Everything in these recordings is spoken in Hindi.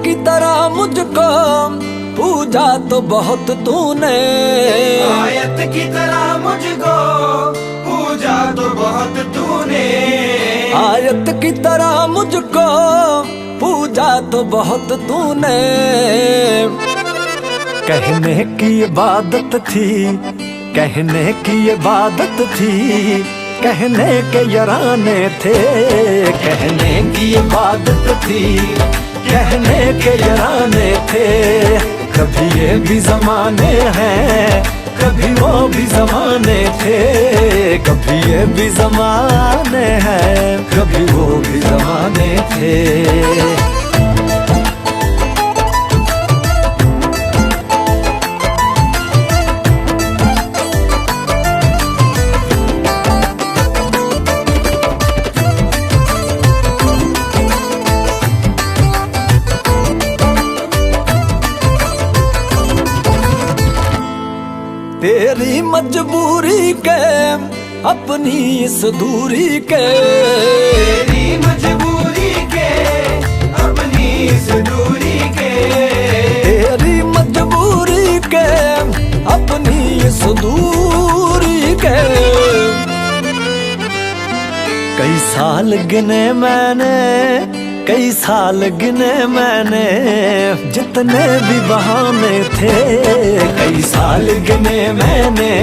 की तरह मुझको पूजा तो बहुत तूने, आयत की तरह मुझको पूजा तो बहुत तूने, आयत की तरह मुझको पूजा तो बहुत तूने। कहने की इबादत थी, कहने की इबादत थी, कहने के यराने थे, कहने की इबादत थी, कहने के यराने थे। कभी ये भी जमाने हैं, कभी वो भी जमाने थे, कभी ये भी जमाने हैं, कभी वो भी जमाने थे। तेरी मजबूरी के अपनी इस दूरी के, तेरी मजबूरी के अपनी इस दूरी के, तेरी मजबूरी के अपनी इस दूरी के। कई साल गिने मैंने, कई साल गिने मैंने, जितने भी बहाने थे, कई साल गिने मैंने,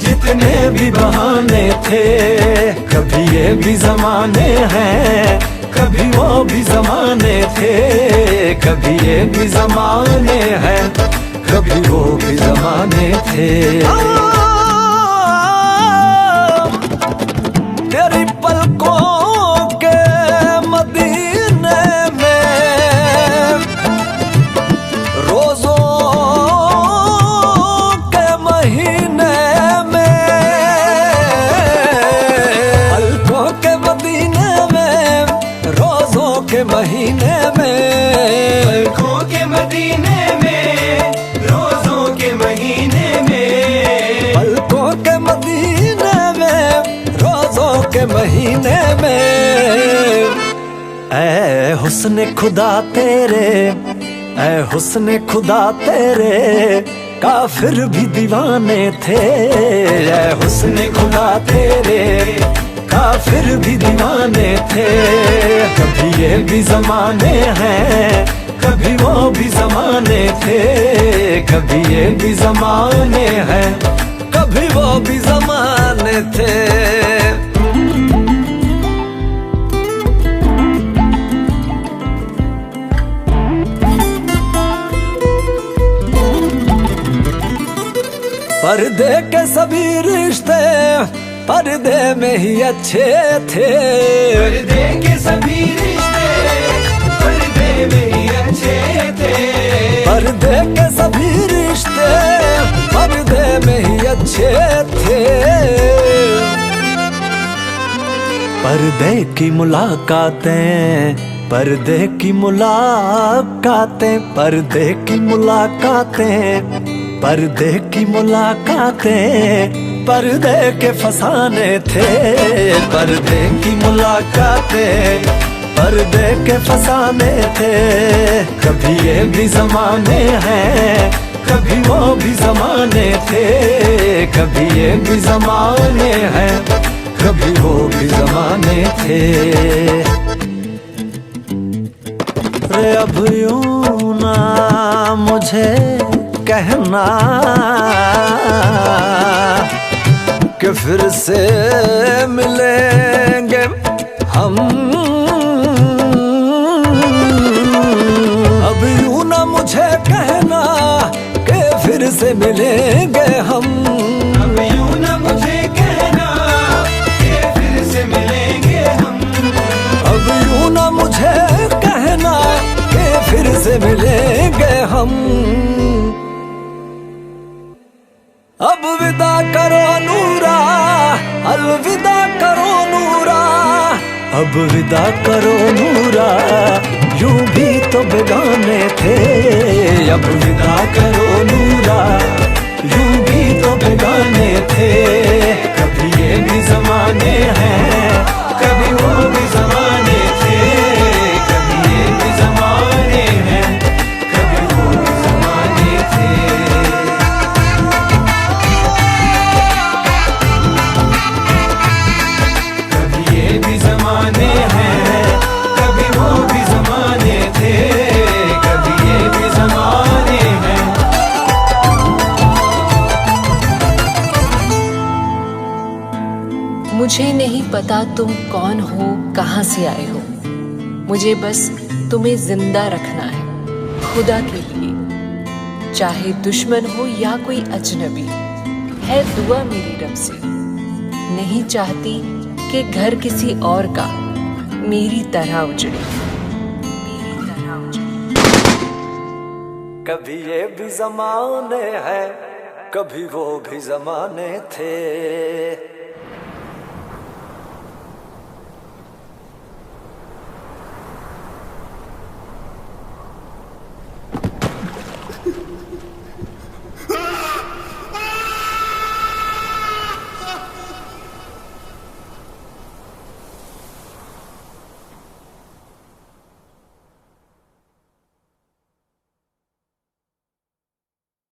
जितने भी बहाने थे। कभी ये भी जमाने हैं, कभी वो भी जमाने थे, कभी ये भी जमाने हैं, कभी वो भी जमाने थे। तेरी पलकों के मदीने में, रोजों के महीने में, पलकों के मदीने में, रोजों के महीने में, पलकों के मदीने में, रोजों के महीने में, पलकों के मदीने में, रोजों के महीने में। ऐ हुस्न खुदा तेरे, ऐ हुस्न खुदा तेरे, काफिर भी दीवाने थे। ऐ हुस्न खुदा तेरे, काफिर भी दीवाने थे। कभी ये भी जमाने हैं, कभी वो भी जमाने थे, कभी ये भी जमाने हैं, कभी वो भी जमाने थे। पर्दे के सभी रिश्ते पर्दे में ही अच्छे थे, पर्दे के सभी रिश्ते पर्दे में ही अच्छे थे, पर्दे के सभी रिश्ते पर्दे में ही अच्छे थे। पर्दे की मुलाकातें, पर्दे की मुलाकातें, पर्दे की मुलाकातें, पर्दे की मुलाकातें, पर्दे के फसाने थे। पर्दे की मुलाकातें, पर्दे के फसाने थे। कभी ये भी जमाने हैं, कभी वो भी जमाने थे, कभी ये भी जमाने हैं, कभी वो भी जमाने थे। रे अब यूं ना मुझे कहना कि फिर से मिलेंगे हम, अब यूं ना मुझे कहना कि फिर से मिलेंगे हम, अब यूं ना मुझे कहना कि फिर से मिलेंगे हम, अब यूं ना मुझे कहना कि फिर से मिलेंगे हम। अब विदा करो नूरा, अलविदा करो नूरा, अब विदा करो नूरा, यूं भी तो बेगाने थे। अब विदा करो नूरा, यूं भी तो बेगाने थे। कभी ये भी जमाने हैं, कभी वो भी जमाने थे, कभी ये भी जमाने हैं, मुझे नहीं पता तुम कौन हो, कहाँ से आए हो। मुझे बस तुम्हें जिंदा रखना है खुदा के लिए। चाहे दुश्मन हो या कोई अजनबी, है दुआ मेरी रब से। नहीं चाहती कि घर किसी और का मेरी तरह उजड़े, मेरी तरह उजड़े। कभी ये भी जमाने हैं, कभी वो भी जमाने थे।